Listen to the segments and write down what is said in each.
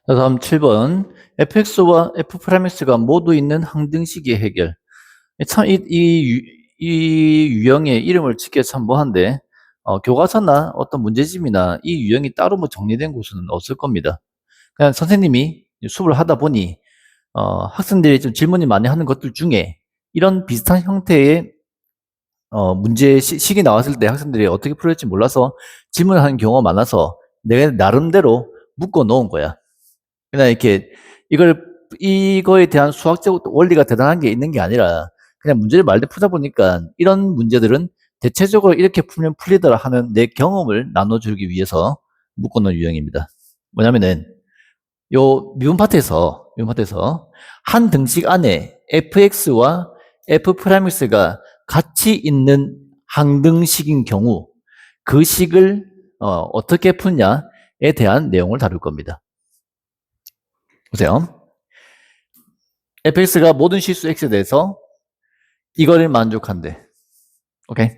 자, 다음 7번. fx와 f'x가 모두 있는 항등식의 해결. 참, 이 유형의 이름을 짓기가 참 뭐한데, 교과서나 어떤 문제집이나 이 유형이 따로 뭐 정리된 곳은 없을 겁니다. 그냥 선생님이 수업을 하다 보니, 학생들이 좀 질문이 많이 하는 것들 중에 이런 비슷한 형태의 문제 식이 나왔을 때 학생들이 어떻게 풀을지 몰라서 질문을 하는 경우가 많아서 내가 나름대로 묶어 놓은 거야. 그냥 이렇게 이거에 대한 수학적 원리가 대단한 게 있는 게 아니라 그냥 문제를 말대 풀다 보니까 이런 문제들은 대체적으로 이렇게 풀면 풀리더라 하는 내 경험을 나눠주기 위해서 묶어놓은 유형입니다. 뭐냐면은 요 미분 파트에서 한 등식 안에 fx와 f'x가 같이 있는 항등식인 경우 그 식을 어떻게 푸냐에 대한 내용을 다룰 겁니다. 보세요. fx가 모든 실수 x에 대해서 이거를 만족한대. 오케이.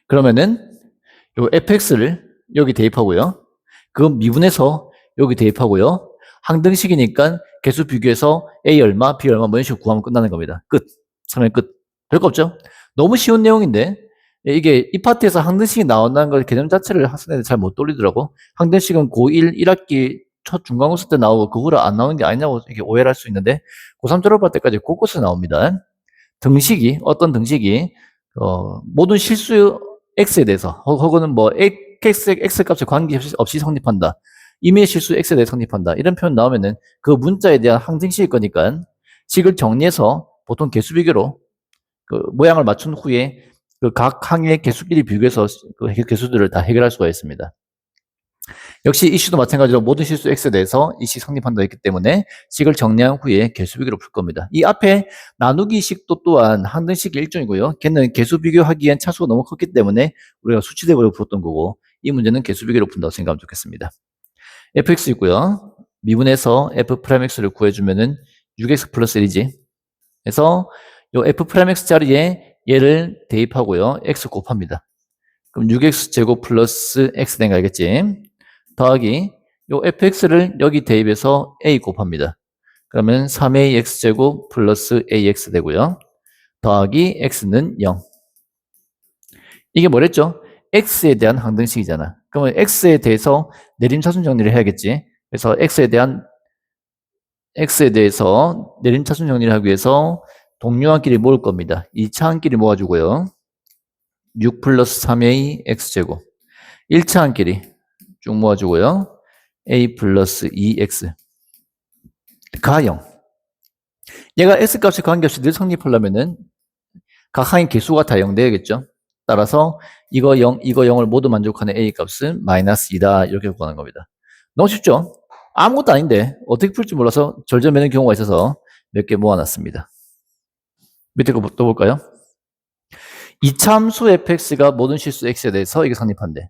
그러면은 요 fx를 여기 대입하고요. 그 미분해서 여기 대입하고요. 항등식이니까 개수 비교해서 a 얼마, b 얼마 뭐 이런 식으로 구하면 끝나는 겁니다. 끝. 설명 끝. 별거 없죠? 너무 쉬운 내용인데 이게 이 파트에서 항등식이 나온다는 걸 개념 자체를 학생들이 잘 못 돌리더라고. 항등식은 고1 1학기 첫 중간고사 때 나오고 그 후로 안 나오는 게 아니냐고 이렇게 오해를 할 수 있는데 고3 졸업할 때까지 곳곳에 나옵니다. 어떤 등식이 모든 실수 x에 대해서 혹은 뭐 x 값에 관계없이 성립한다. 임의의 실수 x에 대해 성립한다. 이런 표현 나오면은 그 문자에 대한 항등식일 거니까 식을 정리해서 보통 개수 비교로 그 모양을 맞춘 후에 그 각 항의 개수끼리 비교해서 그 개수들을 다 해결할 수가 있습니다. 역시 이슈도 마찬가지로 모든 실수 x에 대해서 이 식 성립한다 했기 때문에 식을 정리한 후에 개수 비교로 풀 겁니다. 이 앞에 나누기 식도 또한 항등식의 일종이고요. 걔는 개수 비교하기엔 차수가 너무 컸기 때문에 우리가 수치대고로 풀었던 거고 이 문제는 개수 비교로 푼다고 생각하면 좋겠습니다. fx 있고요. 미분해서 f'x를 구해주면은 6x 플러스 1이지. 그래서 요 f'x 자리에 얘를 대입하고요. x 곱합니다. 그럼 6x 제곱 플러스 x 된 거 알겠지? 더하기 요 fx를 여기 대입해서 a 곱합니다. 그러면 3ax 제곱 플러스 ax 되고요. 더하기 x는 0. 이게 뭐랬죠? x에 대한 항등식이잖아. 그러면 x에 대해서 내림차순 정리를 해야겠지. 그래서 x에 대해서 내림차순 정리를 하기 위해서 동료한끼리 모을 겁니다. 2차 한끼리 모아주고요. 6 플러스 3a x제곱. 1차 한끼리 쭉 모아주고요. a 플러스 2x 가 0. 얘가 x값에 관계없이 늘 성립하려면은 각 항의 개수가 다 0 돼야겠죠. 따라서 이거 0, 이거 0을 모두 만족하는 a 값은 마이너스 2다 이렇게 구하는 겁니다. 너무 쉽죠? 아무것도 아닌데 어떻게 풀지 몰라서 절절매는 경우가 있어서 몇 개 모아놨습니다. 밑에 거 또 볼까요? 이차함수 fx가 모든 실수 x에 대해서 이게 성립한대.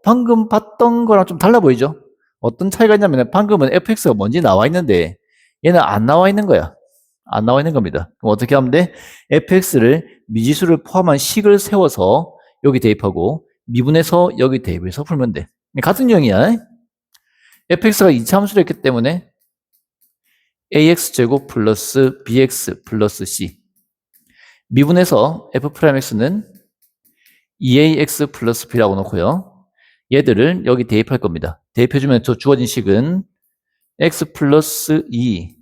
방금 봤던 거랑 좀 달라 보이죠? 어떤 차이가 있냐면 방금은 fx가 뭔지 나와 있는데 얘는 안 나와 있는 거야. 안 나와 있는 겁니다. 그럼 어떻게 하면 돼? fx를 미지수를 포함한 식을 세워서 여기 대입하고 미분해서 여기 대입해서 풀면 돼. 같은 유형이야. fx가 이차함수를 했기 때문에 ax제곱 플러스 bx 플러스 c 미분해서 f'x는 2ax 플러스 b라고 놓고요. 얘들을 여기 대입할 겁니다. 대입해주면 저 주어진 식은 x 플러스 2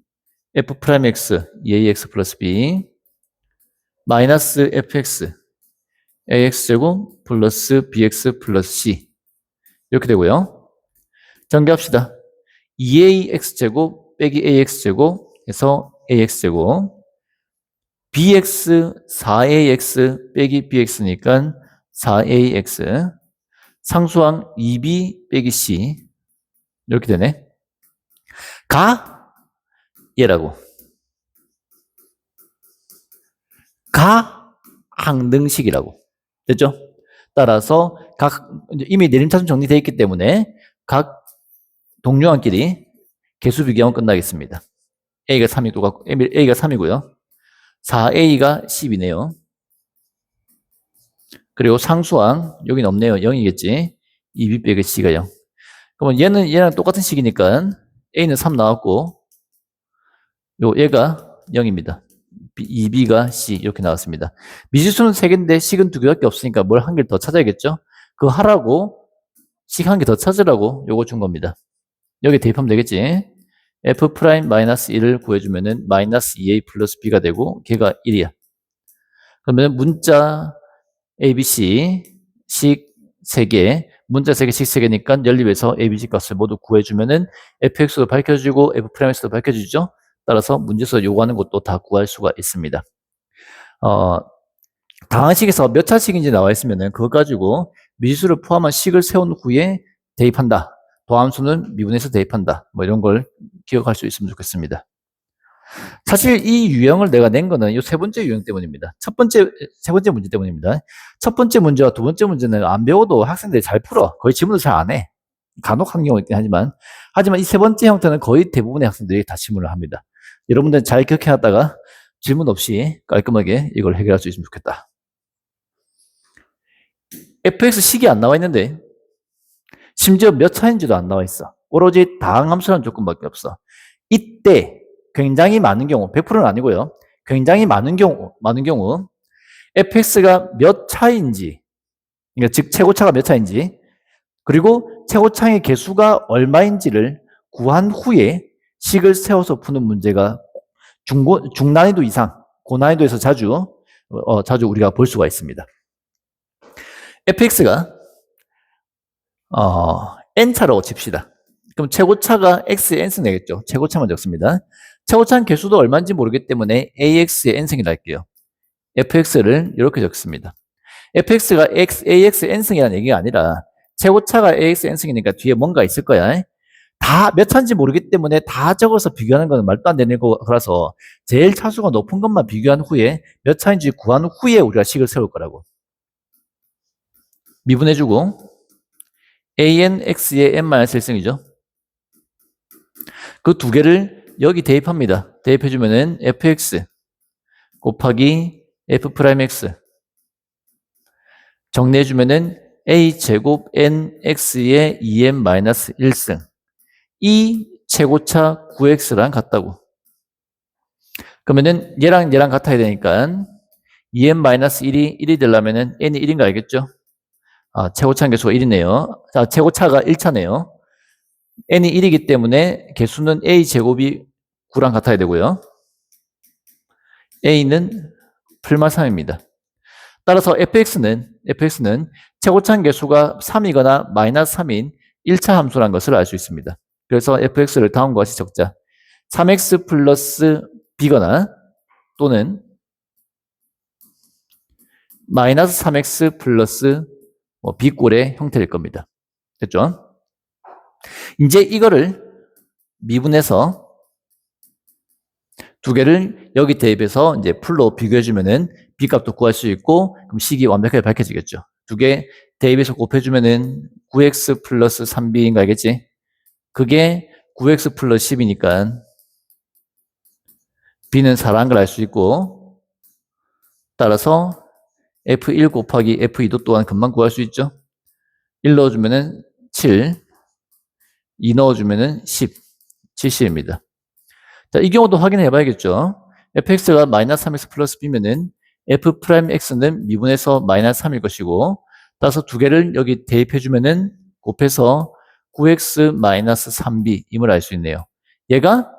f'x 2ax 플러스 b 마이너스 fx ax제곱 플러스 bx 플러스 c 이렇게 되고요. 전개합시다. 2ax제곱 빼기 ax제곱 해서 ax제곱 bx 4ax 빼기 bx니까 4ax 상수항 2b 빼기 c 이렇게 되네. 가 얘라고. 가 항등식이라고. 됐죠? 따라서 이미 내림차순 정리되어 있기 때문에 각 동료한끼리 개수 비교하면 끝나겠습니다. a가 3이고요. 4a가 10이네요. 그리고 상수항 여기는 없네요. 0이겠지. 2b 빼기 c가 0. 그러면 얘는 얘랑 똑같은 식이니까 A는 3 나왔고, 얘가 0입니다. 2B가 C 이렇게 나왔습니다. 미지수는 3개인데 식은 2개밖에 없으니까 뭘 한 개를 더 찾아야겠죠? 그거 하라고 식 한 개 더 찾으라고 요거 준 겁니다. 여기 대입하면 되겠지? F'-1을 구해주면은 마이너스 2A 플러스 B가 되고 걔가 1이야. 그러면 문자 ABC 식 3개, 문자 3개, 식 3개니까 연립해서 ABC 값을 모두 구해주면은 fx도 밝혀주고 f'x도 밝혀주죠. 따라서 문제에서 요구하는 것도 다 구할 수가 있습니다. 다항식에서 몇 차식인지 나와 있으면은 그거 가지고 미지수를 포함한 식을 세운 후에 대입한다. 도함수는 미분해서 대입한다. 뭐 이런 걸 기억할 수 있으면 좋겠습니다. 사실 이 유형을 내가 낸 거는 이 세 번째 유형 때문입니다. 세 번째 문제 때문입니다. 첫 번째 문제와 두 번째 문제는 안 배워도 학생들이 잘 풀어. 거의 지문을 잘 안 해. 간혹 하는 경우가 있긴 하지만 이 세 번째 형태는 거의 대부분의 학생들이 다 지문을 합니다. 여러분들 잘 기억해놨다가 질문 없이 깔끔하게 이걸 해결할 수 있으면 좋겠다. fx 식이 안 나와 있는데 심지어 몇 차인지도 안 나와 있어. 오로지 다항함수라는 조건밖에 없어. 이때 굉장히 많은 경우, 100%는 아니고요. 굉장히 많은 경우 fx가 몇 차인지, 그러니까 즉 최고차가 몇 차인지, 그리고 최고차의 개수가 얼마인지를 구한 후에 식을 세워서 푸는 문제가 중난이도 이상, 고난이도에서 자주 우리가 볼 수가 있습니다. fx가 n차라고 칩시다. 그럼 최고차가 x의 n승 되겠죠. 최고차만 적습니다. 최고차는 개수도 얼마인지 모르기 때문에 ax의 n승이라 할게요. fx를 이렇게 적습니다. fx가 ax의 n승이라는 얘기가 아니라 최고차가 ax의 n승이니까 뒤에 뭔가 있을 거야. 다 몇 차인지 모르기 때문에 다 적어서 비교하는 건 말도 안 되는 거라서 제일 차수가 높은 것만 비교한 후에 몇 차인지 구한 후에 우리가 식을 세울 거라고. 미분해주고 an x의 n-1승이죠. 그 두 개를 여기 대입합니다. 대입해주면은 fx 곱하기 f'x 정리해주면은 a제곱 nx의 2n-1승 이 최고차 9x랑 같다고. 그러면은 얘랑 같아야 되니까 2n-1이 1이 되려면은 n이 1인 거 알겠죠? 최고차 개수가 1이네요. 자, 최고차가 1차네요. n이 1이기 때문에 개수는 a제곱이 9랑 같아야 되고요. a는 풀마 3입니다. 따라서 fx는 최고차 개수가 3이거나 마이너스 3인 1차 함수라는 것을 알 수 있습니다. 그래서 fx를 다음과 같이 적자. 3x 플러스 b거나 또는 마이너스 3x 플러스 b꼴의 형태일 겁니다. 됐죠? 이제 이거를 미분해서 두 개를 여기 대입해서 이제 풀로 비교해주면은 b값도 구할 수 있고 그럼 식이 완벽하게 밝혀지겠죠. 두 개 대입해서 곱해주면은 9x 플러스 3b인가 알겠지? 그게 9x 플러스 10이니까 b는 4라는 걸 알 수 있고 따라서 f1 곱하기 f2도 또한 금방 구할 수 있죠. 1 넣어주면은 7, 2 넣어주면은 10, 70입니다. 자, 이 경우도 확인해 봐야겠죠. fx가 마이너스 3x 플러스 b면은 f'x는 미분해서 마이너스 3일 것이고 따라서 두 개를 여기 대입해주면은 곱해서 9x 마이너스 3b 임을 알 수 있네요. 얘가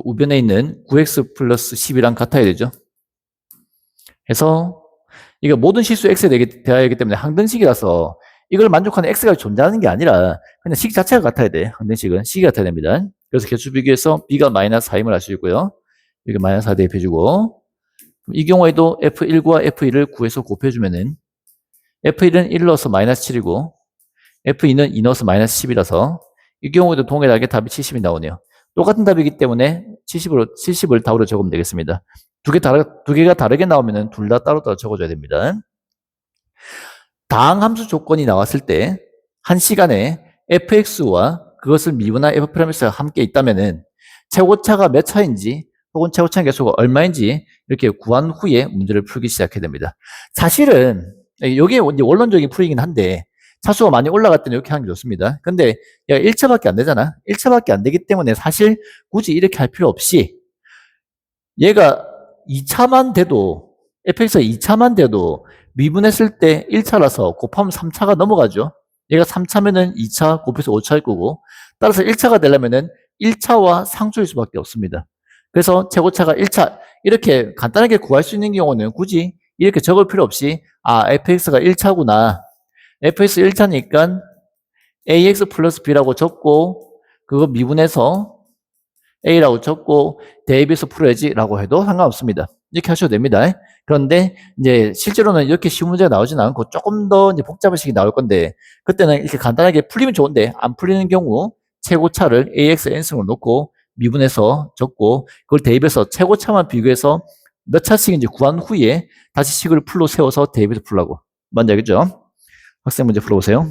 우변에 있는 9x 플러스 10이랑 같아야 되죠. 해서 이거 모든 실수 x에 대해야 하기 때문에 항등식이라서 이걸 만족하는 x가 존재하는 게 아니라 그냥 식 자체가 같아야 돼. 항등식은 식이 같아야 됩니다. 그래서 개수 비교해서 b가 마이너스 4임을 알 수 있고요. 여기 마이너스 4 대입해주고 이 경우에도 f1과 f2를 구해서 곱해주면은 f1은 1 넣어서 마이너스 7이고 f2는 2 넣어서 마이너스 10이라서 이 경우에도 동일하게 답이 70이 나오네요. 똑같은 답이기 때문에 70을 답으로 적으면 되겠습니다. 두 개가 다르게 나오면은 둘 다 따로따로 적어줘야 됩니다. 다항함수 조건이 나왔을 때 한 시간에 fx와 그것을 미분한 f'x가 함께 있다면은 최고차가 몇 차인지 혹은 최고차 개수가 얼마인지 이렇게 구한 후에 문제를 풀기 시작해야 됩니다. 사실은 이게 이제 원론적인 풀이긴 한데 차수가 많이 올라갈 때는 이렇게 하는 게 좋습니다. 근데 얘가 1차밖에 안 되잖아. 1차밖에 안 되기 때문에 사실 굳이 이렇게 할 필요 없이 얘가 2차만 돼도 fx가 2차만 돼도 미분했을 때 1차라서 곱하면 3차가 넘어가죠. 얘가 3차면은 2차 곱해서 5차일 거고 따라서 1차가 되려면은 1차와 상수일 수밖에 없습니다. 그래서 최고차가 1차 이렇게 간단하게 구할 수 있는 경우는 굳이 이렇게 적을 필요 없이 fx가 1차구나. fx 1차니까 ax 플러스 b라고 적고 그거 미분해서 a라고 적고 대입해서 풀어야지라고 해도 상관없습니다. 이렇게 하셔도 됩니다. 그런데 이제 실제로는 이렇게 쉬운 문제가 나오지는 않고 조금 더 이제 복잡한 식이 나올 건데 그때는 이렇게 간단하게 풀리면 좋은데 안 풀리는 경우 최고차를 ax n승으로 놓고 미분해서 적고 그걸 대입해서 최고차만 비교해서 몇 차씩인지 구한 후에 다시 식을 풀로 세워서 대입해서 풀라고. 뭔지 알겠죠? 학생 문제 풀어보세요.